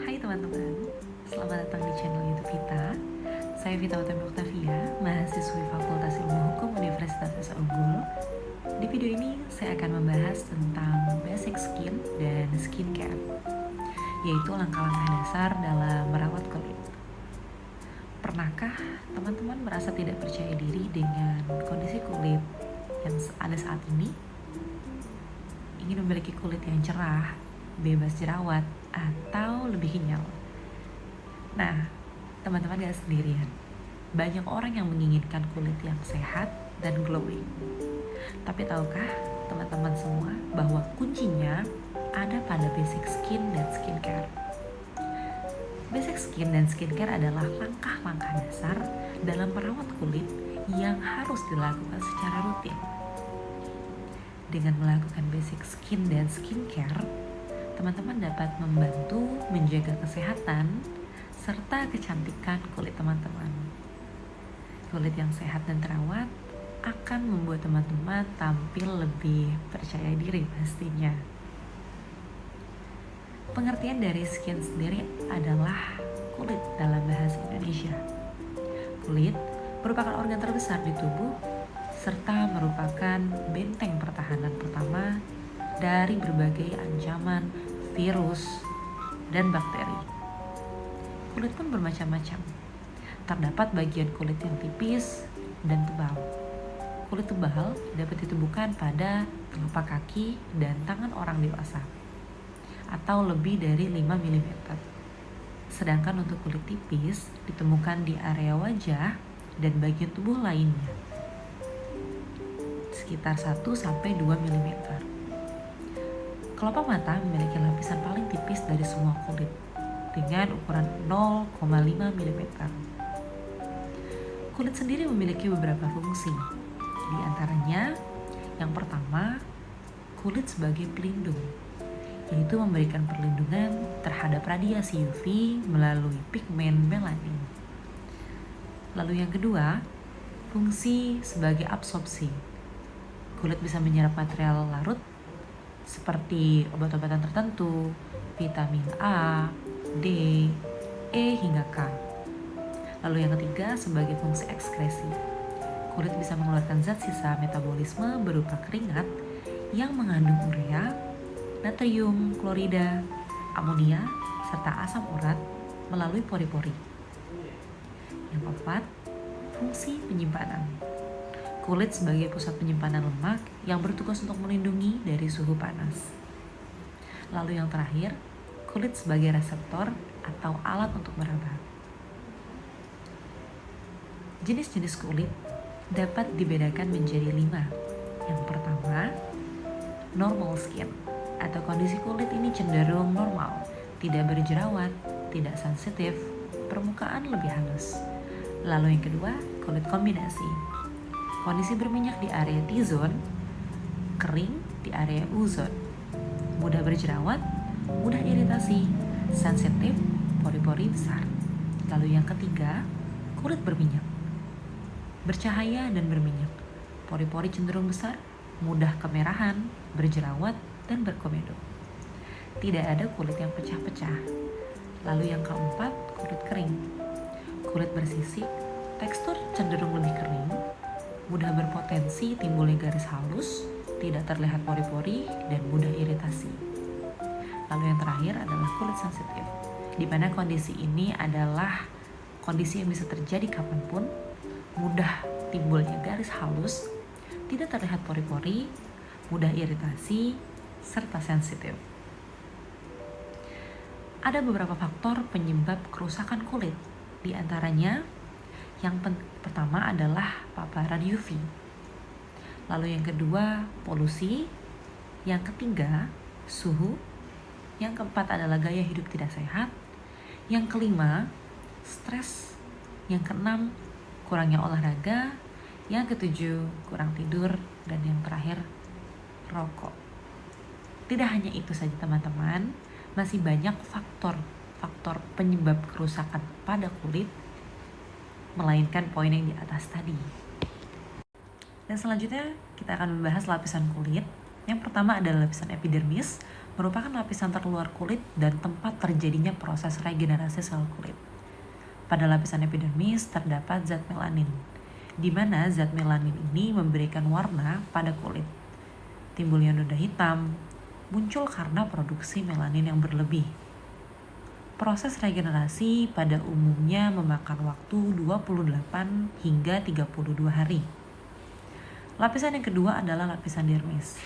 Hai teman-teman, selamat datang di channel YouTube Vita. Saya Vita Utami Oktavia, mahasiswi Fakultas Ilmu Hukum Universitas Esa Unggul. Di video ini saya akan membahas tentang basic skin dan skincare, yaitu langkah-langkah dasar dalam merawat kulit. Pernahkah teman-teman merasa tidak percaya diri dengan kondisi kulit yang ada saat ini? Ingin memiliki kulit yang cerah, bebas jerawat, atau lebih kenyal? Nah, teman-teman gak sendirian. Banyak orang yang menginginkan kulit yang sehat dan glowing. Tapi tahukah teman-teman semua bahwa kuncinya ada pada basic skin dan skincare? Basic skin dan skincare adalah langkah-langkah dasar dalam merawat kulit yang harus dilakukan secara rutin. Dengan melakukan basic skin dan skincare, teman-teman dapat membantu menjaga kesehatan serta kecantikan kulit teman-teman. Kulit yang sehat dan terawat akan membuat teman-teman tampil lebih percaya diri pastinya. Pengertian dari skin sendiri adalah kulit dalam bahasa Indonesia. Kulit merupakan organ terbesar di tubuh serta merupakan benteng pertahanan pertama dari berbagai ancaman virus dan bakteri. Kulit pun bermacam-macam. Terdapat bagian kulit yang tipis dan tebal. Kulit tebal dapat ditemukan pada telapak kaki dan tangan orang dewasa, atau lebih dari 5 mm. Sedangkan untuk kulit tipis ditemukan di area wajah dan bagian tubuh lainnya, sekitar 1-2 mm. Kelopak mata memiliki lapisan paling tipis dari semua kulit dengan ukuran 0,5 mm. Kulit sendiri memiliki beberapa fungsi. Di antaranya, yang pertama, kulit sebagai pelindung, yaitu memberikan perlindungan terhadap radiasi UV melalui pigmen melanin. Lalu yang kedua, fungsi sebagai absorpsi. Kulit bisa menyerap material larut seperti obat-obatan tertentu, vitamin A, D, E hingga K. Lalu yang ketiga, sebagai fungsi ekskresi. Kulit bisa mengeluarkan zat sisa metabolisme berupa keringat yang mengandung urea, natrium klorida, amonia, serta asam urat melalui pori-pori. Yang keempat, fungsi penyimpanan. Kulit sebagai pusat penyimpanan lemak yang bertugas untuk melindungi dari suhu panas. Lalu yang terakhir, kulit sebagai reseptor atau alat untuk meraba. Jenis-jenis kulit dapat dibedakan menjadi 5. Yang pertama, normal skin, atau kondisi kulit ini cenderung normal, tidak berjerawat, tidak sensitif, permukaan lebih halus. Lalu yang kedua, kulit kombinasi. Kondisi berminyak di area T-zone, kering di area U-zone, mudah berjerawat, mudah iritasi, sensitif, pori-pori besar. Lalu yang ketiga, kulit berminyak, bercahaya dan berminyak, pori-pori cenderung besar, mudah kemerahan, berjerawat, dan berkomedo. Tidak ada kulit yang pecah-pecah. Lalu yang keempat, kulit kering. Kulit bersisik, tekstur cenderung lebih kering, mudah berpotensi timbulnya garis halus, tidak terlihat pori-pori, dan mudah iritasi. Lalu yang terakhir adalah kulit sensitif, di mana kondisi ini adalah kondisi yang bisa terjadi kapanpun, mudah timbulnya garis halus, tidak terlihat pori-pori, mudah iritasi, serta sensitif. Ada beberapa faktor penyebab kerusakan kulit. Di antaranya, yang pertama adalah paparan UV. Lalu yang kedua, polusi. Yang ketiga, suhu. Yang keempat adalah gaya hidup tidak sehat. Yang kelima, stres. Yang keenam, kurangnya olahraga. Yang ketujuh, kurang tidur. Dan yang terakhir, rokok. Tidak hanya itu saja teman-teman, masih banyak faktor penyebab kerusakan pada kulit, melainkan poin yang di atas tadi. Dan selanjutnya kita akan membahas lapisan kulit. Yang pertama adalah lapisan epidermis, merupakan lapisan terluar kulit dan tempat terjadinya proses regenerasi sel kulit. Pada lapisan epidermis terdapat zat melanin, di mana zat melanin ini memberikan warna pada kulit. Timbulnya noda hitam muncul karena produksi melanin yang berlebih. Proses regenerasi pada umumnya memakan waktu 28 hingga 32 hari. Lapisan yang kedua adalah lapisan dermis.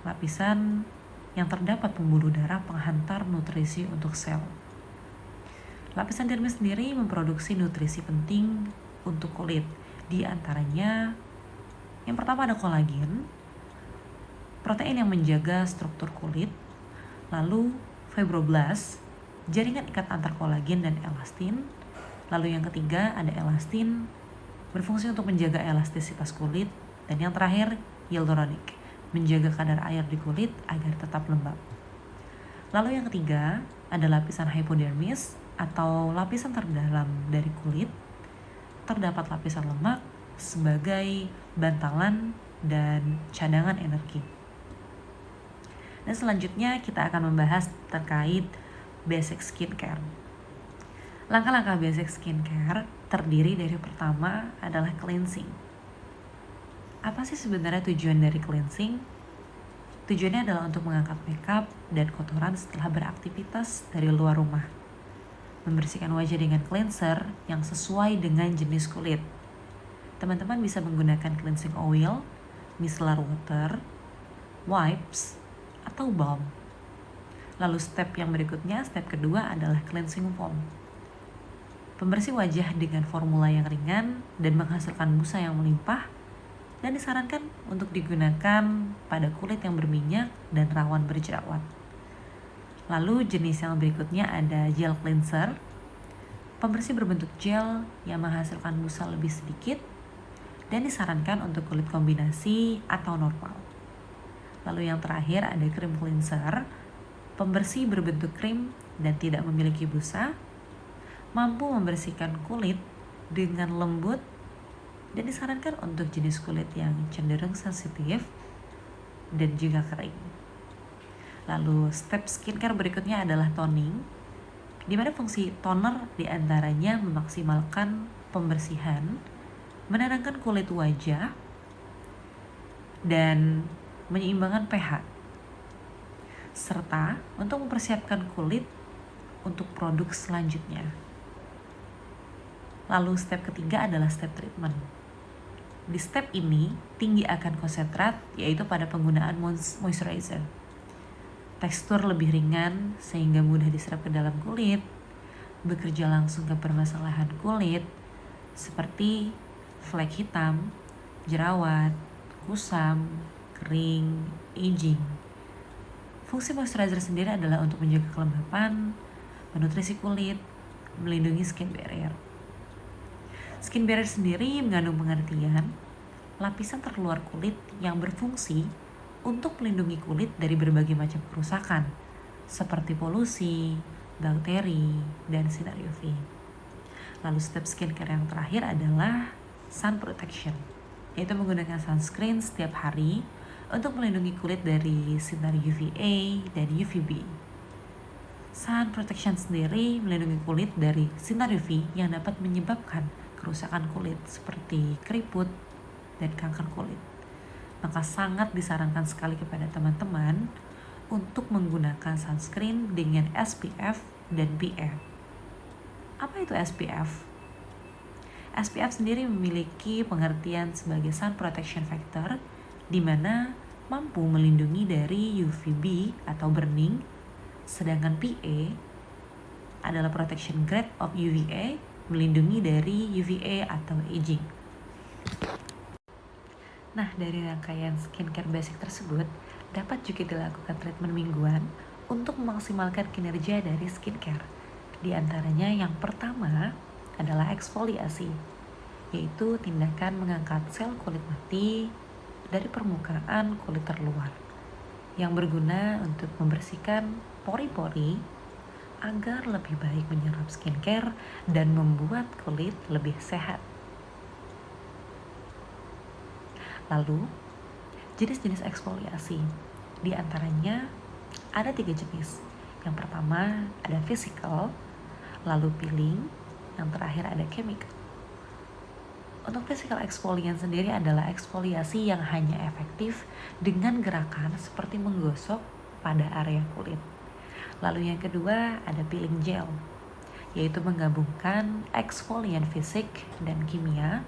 Lapisan yang terdapat pembuluh darah penghantar nutrisi untuk sel. Lapisan dermis sendiri memproduksi nutrisi penting untuk kulit. Di antaranya, yang pertama ada kolagen, protein yang menjaga struktur kulit, lalu fibroblast, jaringan ikat antar kolagen dan elastin, lalu yang ketiga ada elastin, berfungsi untuk menjaga elastisitas kulit, dan yang terakhir hyaluronik, menjaga kadar air di kulit agar tetap lembab. Lalu yang ketiga ada lapisan hypodermis atau lapisan terdalam dari kulit. Terdapat lapisan lemak sebagai bantalan dan cadangan energi. Dan selanjutnya kita akan membahas terkait basic skincare. Langkah-langkah basic skincare terdiri dari pertama adalah cleansing. Apa sih sebenarnya tujuan dari cleansing? Tujuannya adalah untuk mengangkat makeup dan kotoran setelah beraktivitas dari luar rumah. Membersihkan wajah dengan cleanser yang sesuai dengan jenis kulit. Teman-teman bisa menggunakan cleansing oil, micellar water, wipes, atau balm. Lalu step yang berikutnya, step kedua adalah cleansing foam. Pembersih wajah dengan formula yang ringan dan menghasilkan busa yang melimpah, dan disarankan untuk digunakan pada kulit yang berminyak dan rawan berjerawat. Lalu jenis yang berikutnya ada gel cleanser, pembersih berbentuk gel yang menghasilkan busa lebih sedikit, dan disarankan untuk kulit kombinasi atau normal. Lalu yang terakhir ada cream cleanser, pembersih berbentuk krim dan tidak memiliki busa, mampu membersihkan kulit dengan lembut dan disarankan untuk jenis kulit yang cenderung sensitif dan juga kering. Lalu step skincare berikutnya adalah toning, di mana fungsi toner diantaranya memaksimalkan pembersihan, menenangkan kulit wajah, dan menyeimbangkan pH, serta untuk mempersiapkan kulit untuk produk selanjutnya. Lalu step ketiga adalah step treatment. Di step ini tinggi akan konsentrat, yaitu pada penggunaan moisturizer. Tekstur lebih ringan sehingga mudah diserap ke dalam kulit, bekerja langsung ke permasalahan kulit seperti flek hitam, jerawat, kusam, kering, aging. Fungsi moisturizer sendiri adalah untuk menjaga kelembapan, menutrisi kulit, melindungi skin barrier. Skin barrier sendiri mengandung pengertian lapisan terluar kulit yang berfungsi untuk melindungi kulit dari berbagai macam kerusakan seperti polusi, bakteri, dan sinar UV. Lalu step skincare yang terakhir adalah sun protection, yaitu menggunakan sunscreen setiap hari untuk melindungi kulit dari sinar UVA dan UVB. Sun protection sendiri melindungi kulit dari sinar UV yang dapat menyebabkan kerusakan kulit seperti keriput dan kanker kulit. Maka sangat disarankan sekali kepada teman-teman untuk menggunakan sunscreen dengan SPF dan PA. Apa itu SPF? SPF sendiri memiliki pengertian sebagai sun protection factor, di mana mampu melindungi dari UVB atau burning, sedangkan PA adalah protection grade of UVA, melindungi dari UVA atau aging. Nah, dari rangkaian skincare basic tersebut, dapat juga dilakukan treatment mingguan untuk memaksimalkan kinerja dari skincare. Di antaranya yang pertama adalah eksfoliasi, yaitu tindakan mengangkat sel kulit mati dari permukaan kulit terluar yang berguna untuk membersihkan pori-pori agar lebih baik menyerap skincare dan membuat kulit lebih sehat. Lalu, jenis-jenis eksfoliasi, di antaranya Ada 3 jenis. Yang pertama ada physical, lalu peeling, yang terakhir ada chemical. Untuk physical exfoliant sendiri adalah eksfoliasi yang hanya efektif dengan gerakan seperti menggosok pada area kulit. Lalu yang kedua ada peeling gel, yaitu menggabungkan eksfolian fisik dan kimia,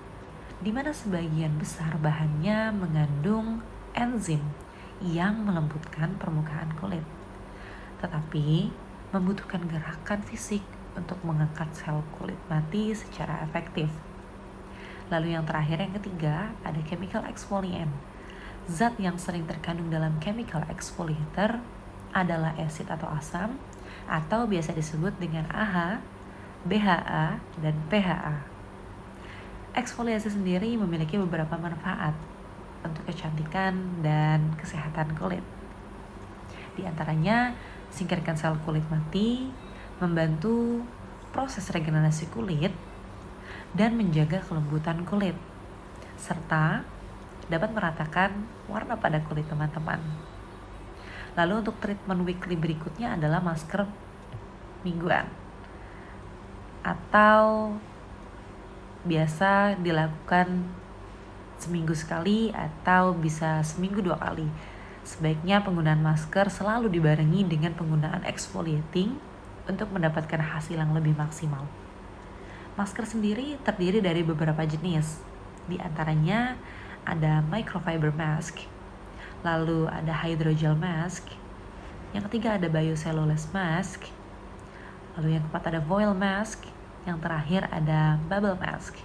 di mana sebagian besar bahannya mengandung enzim yang melembutkan permukaan kulit, tetapi membutuhkan gerakan fisik untuk mengangkat sel kulit mati secara efektif. Lalu yang terakhir, yang ketiga, ada chemical exfoliant. Zat yang sering terkandung dalam chemical exfoliator adalah asid atau asam, atau biasa disebut dengan AHA, BHA, dan PHA. Eksfoliasi sendiri memiliki beberapa manfaat untuk kecantikan dan kesehatan kulit. Di antaranya, singkirkan sel kulit mati, membantu proses regenerasi kulit, dan menjaga kelembutan kulit, serta dapat meratakan warna pada kulit teman-teman. Lalu untuk treatment weekly berikutnya adalah masker mingguan, atau biasa dilakukan seminggu sekali atau bisa seminggu 2 kali. Sebaiknya penggunaan masker selalu dibarengi dengan penggunaan exfoliating untuk mendapatkan hasil yang lebih maksimal. Masker sendiri terdiri dari beberapa jenis. Di antaranya ada microfiber mask, lalu ada hydrogel mask, yang ketiga ada biocellulose mask, lalu yang keempat ada foil mask, yang terakhir ada bubble mask.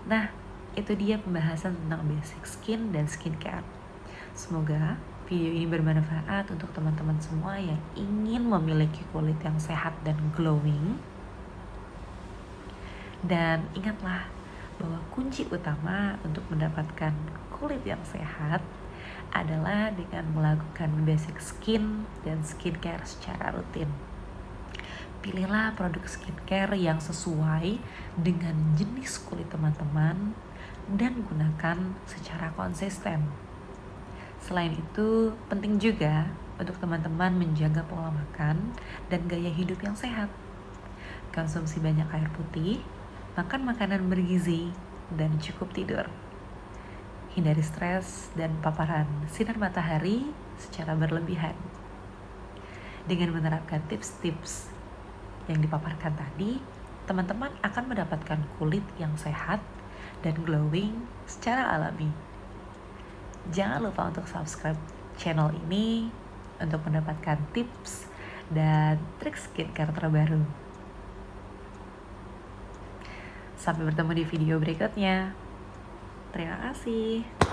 Nah, itu dia pembahasan tentang basic skin dan skincare. Semoga video ini bermanfaat untuk teman-teman semua yang ingin memiliki kulit yang sehat dan glowing. Dan ingatlah bahwa kunci utama untuk mendapatkan kulit yang sehat adalah dengan melakukan basic skin dan skincare secara rutin. Pilihlah produk skincare yang sesuai dengan jenis kulit teman-teman dan gunakan secara konsisten. Selain itu, penting juga untuk teman-teman menjaga pola makan dan gaya hidup yang sehat. Konsumsi banyak air putih, makan makanan bergizi, dan cukup tidur. Hindari stres dan paparan sinar matahari secara berlebihan. Dengan menerapkan tips-tips yang dipaparkan tadi, teman-teman akan mendapatkan kulit yang sehat dan glowing secara alami. Jangan lupa untuk subscribe channel ini untuk mendapatkan tips dan trik skincare terbaru. Sampai bertemu di video berikutnya. Terima kasih.